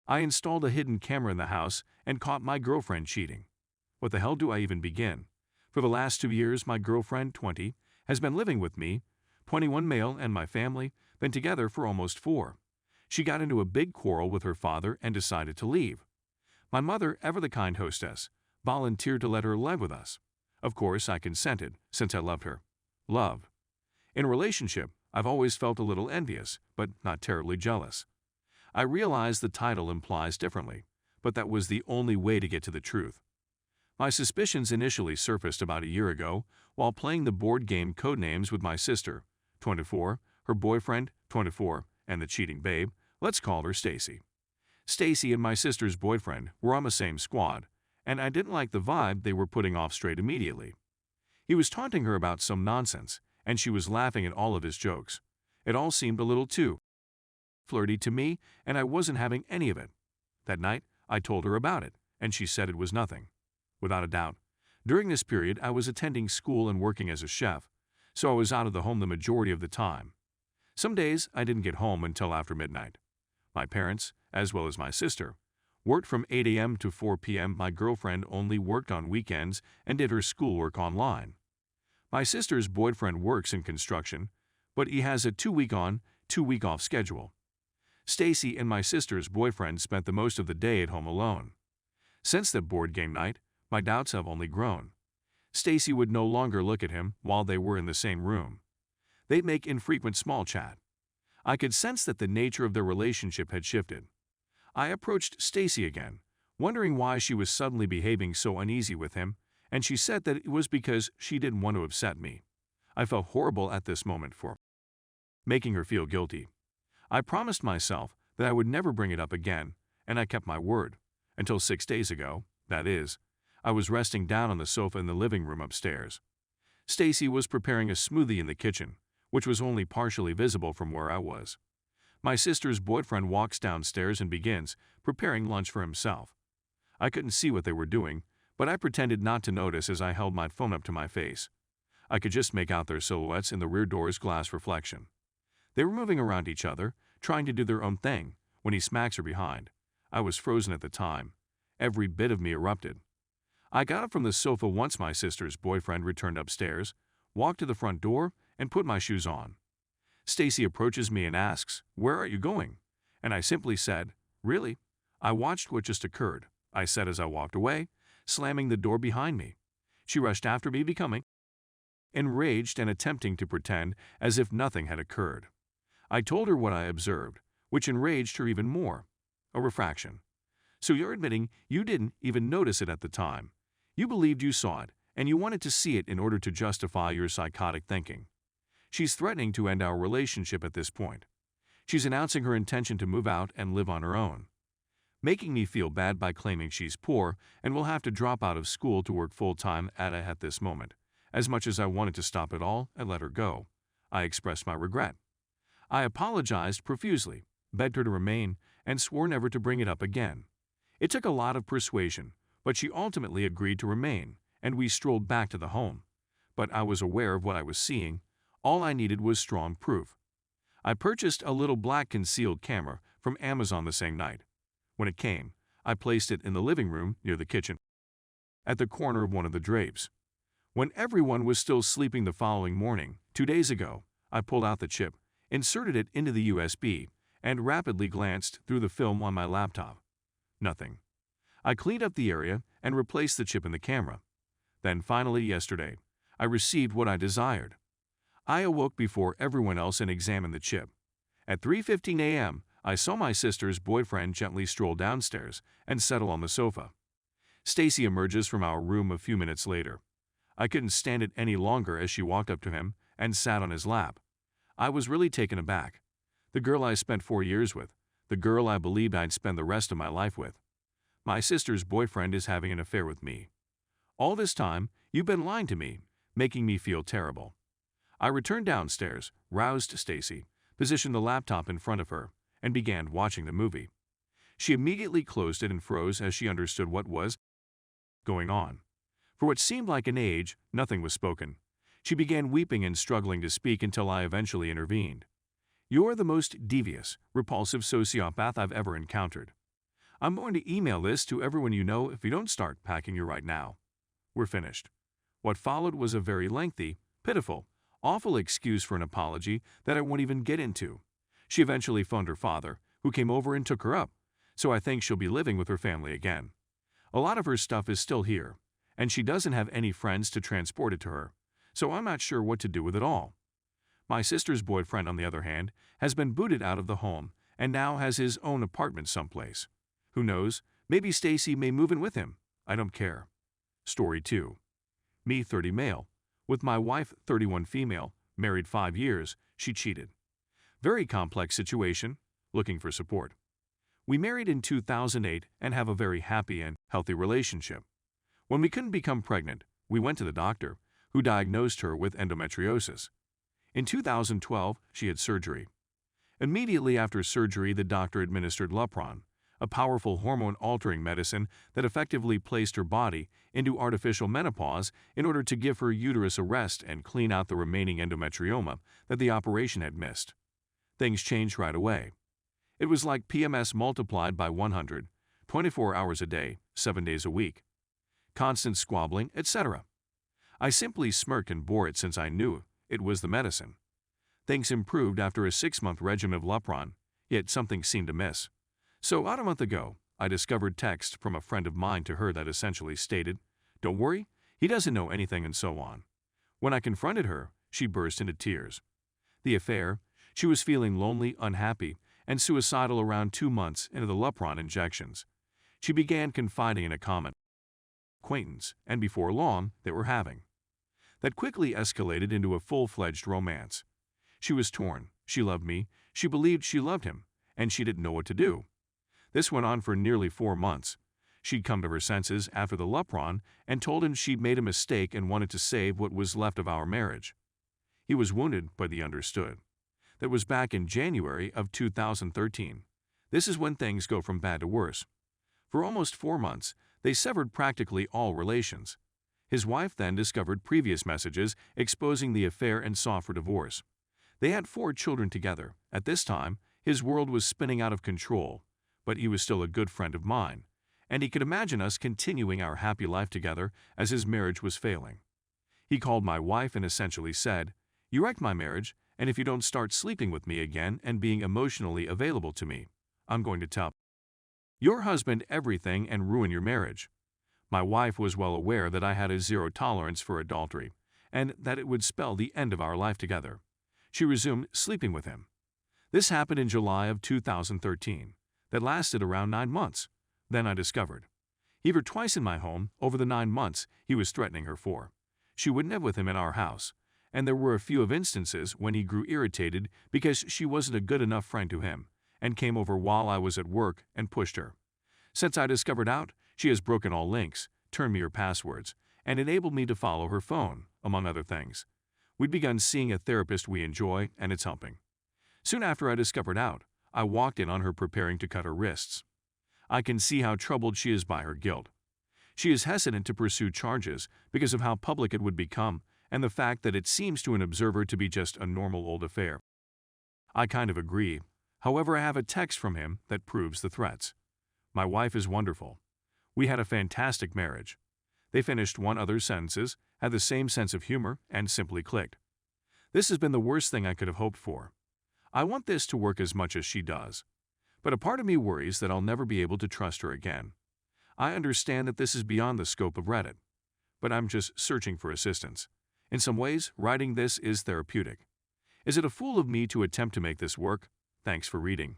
I installed a hidden camera in the house and caught my girlfriend cheating. What the hell do I even begin? For the last 2 years, my girlfriend, 20, has been living with me, 21 male, and my family, been together for almost 4. She got into a big quarrel with her father and decided to leave. My mother, ever the kind hostess, volunteered to let her live with us. Of course, I consented, since I loved her. Love. In a relationship, I've always felt a little envious, but not terribly jealous. I realize the title implies differently, but that was the only way to get to the truth. My suspicions initially surfaced about a year ago while playing the board game Codenames with my sister, 24, her boyfriend, 24, and the cheating babe, let's call her Stacy. Stacy and my sister's boyfriend were on the same squad, and I didn't like the vibe they were putting off straight immediately. He was taunting her about some nonsense, and she was laughing at all of his jokes. It all seemed a little too flirty to me, and I wasn't having any of it. That night, I told her about it, and she said it was nothing. Without a doubt, during this period I was attending school and working as a chef, so I was out of the home the majority of the time. Some days I didn't get home until after midnight. My parents, as well as my sister, worked from 8 a.m. to 4 p.m. My girlfriend only worked on weekends and did her schoolwork online. My sister's boyfriend works in construction, but he has a 2-week on, 2-week off schedule. Stacy and my sister's boyfriend spent the most of the day at home alone. Since that board game night, my doubts have only grown. Stacy would no longer look at him while they were in the same room. They'd make infrequent small chat. I could sense that the nature of their relationship had shifted. I approached Stacy again, wondering why she was suddenly behaving so uneasy with him, and she said that it was because she didn't want to upset me. I felt horrible at this moment for making her feel guilty. I promised myself that I would never bring it up again, and I kept my word. Until 6 days ago, that is, I was resting down on the sofa in the living room upstairs. Stacy was preparing a smoothie in the kitchen, which was only partially visible from where I was. My sister's boyfriend walks downstairs and begins preparing lunch for himself. I couldn't see what they were doing, but I pretended not to notice as I held my phone up to my face. I could just make out their silhouettes in the rear door's glass reflection. They were moving around each other, trying to do their own thing, when he smacks her behind. I was frozen at the time. Every bit of me erupted. I got up from the sofa once my sister's boyfriend returned upstairs, walked to the front door, and put my shoes on. Stacy approaches me and asks, "Where are you going?" And I simply said, "Really? I watched what just occurred," I said as I walked away, slamming the door behind me. She rushed after me, becoming enraged and attempting to pretend as if nothing had occurred. I told her what I observed, which enraged her even more. A refraction. So you're admitting you didn't even notice it at the time. You believed you saw it, and you wanted to see it in order to justify your psychotic thinking. She's threatening to end our relationship at this point. She's announcing her intention to move out and live on her own, making me feel bad by claiming she's poor and will have to drop out of school to work full-time at this moment. As much as I wanted to stop it all and let her go, I expressed my regret. I apologized profusely, begged her to remain, and swore never to bring it up again. It took a lot of persuasion, but she ultimately agreed to remain, and we strolled back to the home. But I was aware of what I was seeing. All I needed was strong proof. I purchased a little black concealed camera from Amazon the same night. When it came, I placed it in the living room near the kitchen, at the corner of one of the drapes. When everyone was still sleeping the following morning, 2 days ago, I pulled out the chip, inserted it into the USB, and rapidly glanced through the film on my laptop. Nothing. I cleaned up the area and replaced the chip in the camera. Then finally yesterday, I received what I desired. I awoke before everyone else and examined the chip. At 3:15 a.m., I saw my sister's boyfriend gently stroll downstairs and settle on the sofa. Stacy emerges from our room a few minutes later. I couldn't stand it any longer as she walked up to him and sat on his lap. I was really taken aback. The girl I spent 4 years with, the girl I believed I'd spend the rest of my life with. My sister's boyfriend is having an affair with me. All this time, you've been lying to me, making me feel terrible. I returned downstairs, roused Stacy, positioned the laptop in front of her, and began watching the movie. She immediately closed it and froze as she understood what was going on. For what seemed like an age, nothing was spoken. She began weeping and struggling to speak until I eventually intervened. "You're the most devious, repulsive sociopath I've ever encountered. I'm going to email this to everyone you know if you don't start packing your right now. We're finished. What followed was a very lengthy, pitiful, awful excuse for an apology that I won't even get into. She eventually phoned her father, who came over and took her up, so I think she'll be living with her family again. A lot of her stuff is still here, and she doesn't have any friends to transport it to her, so I'm not sure what to do with it all. My sister's boyfriend, on the other hand, has been booted out of the home and now has his own apartment someplace. Who knows, maybe Stacy may move in with him. I don't care. Story 2. Me, 30 male. With my wife, 31 female, married 5 years, she cheated. Very complex situation, looking for support. We married in 2008 and have a very happy and healthy relationship. When we couldn't become pregnant, we went to the doctor, who diagnosed her with endometriosis. In 2012, she had surgery. Immediately after surgery, the doctor administered Lupron, a powerful hormone-altering medicine that effectively placed her body into artificial menopause in order to give her uterus a rest and clean out the remaining endometrioma that the operation had missed. Things changed right away. It was like PMS multiplied by 100, 24 hours a day, 7 days a week. Constant squabbling, etc. I simply smirked and bore it since I knew it was the medicine. Things improved after a 6-month regimen of Lupron, yet something seemed amiss. So about a month ago, I discovered text from a friend of mine to her that essentially stated, "Don't worry, he doesn't know anything," and so on. When I confronted her, she burst into tears. The affair, she was feeling lonely, unhappy, and suicidal around 2 months into the Lupron injections. She began confiding in a common acquaintance, and before long, they were having. That quickly escalated into a full-fledged romance. She was torn. She loved me, she believed she loved him, and she didn't know what to do. This went on for nearly 4 months. She'd come to her senses after the Lupron and told him she'd made a mistake and wanted to save what was left of our marriage. He was wounded, but he understood. That was back in January of 2013. This is when things go from bad to worse. For almost 4 months, they severed practically all relations. His wife then discovered previous messages exposing the affair and sought for divorce. They had 4 children together. At this time, his world was spinning out of control, but he was still a good friend of mine, and he could imagine us continuing our happy life together as his marriage was failing. He called my wife and essentially said, "You wrecked my marriage, and if you don't start sleeping with me again and being emotionally available to me, I'm going to tell your husband everything and ruin your marriage." My wife was well aware that I had a zero tolerance for adultery, and that it would spell the end of our life together. She resumed sleeping with him. This happened in July of 2013. That lasted around 9 months. Then I discovered. He were twice in my home over the 9 months he was threatening her for. She wouldn't live with him in our house, and there were a few of instances when he grew irritated because she wasn't a good enough friend to him, and came over while I was at work and pushed her. Since I discovered out, she has broken all links, turned me her passwords, and enabled me to follow her phone, among other things. We'd begun seeing a therapist we enjoy, and it's helping. Soon after I discovered out, I walked in on her preparing to cut her wrists. I can see how troubled she is by her guilt. She is hesitant to pursue charges because of how public it would become and the fact that it seems to an observer to be just a normal old affair. I kind of agree. However, I have a text from him that proves the threats. My wife is wonderful. We had a fantastic marriage. They finished 1 other sentences, had the same sense of humor, and simply clicked. This has been the worst thing I could have hoped for. I want this to work as much as she does. But a part of me worries that I'll never be able to trust her again. I understand that this is beyond the scope of Reddit, but I'm just searching for assistance. In some ways, writing this is therapeutic. Is it a fool of me to attempt to make this work? Thanks for reading.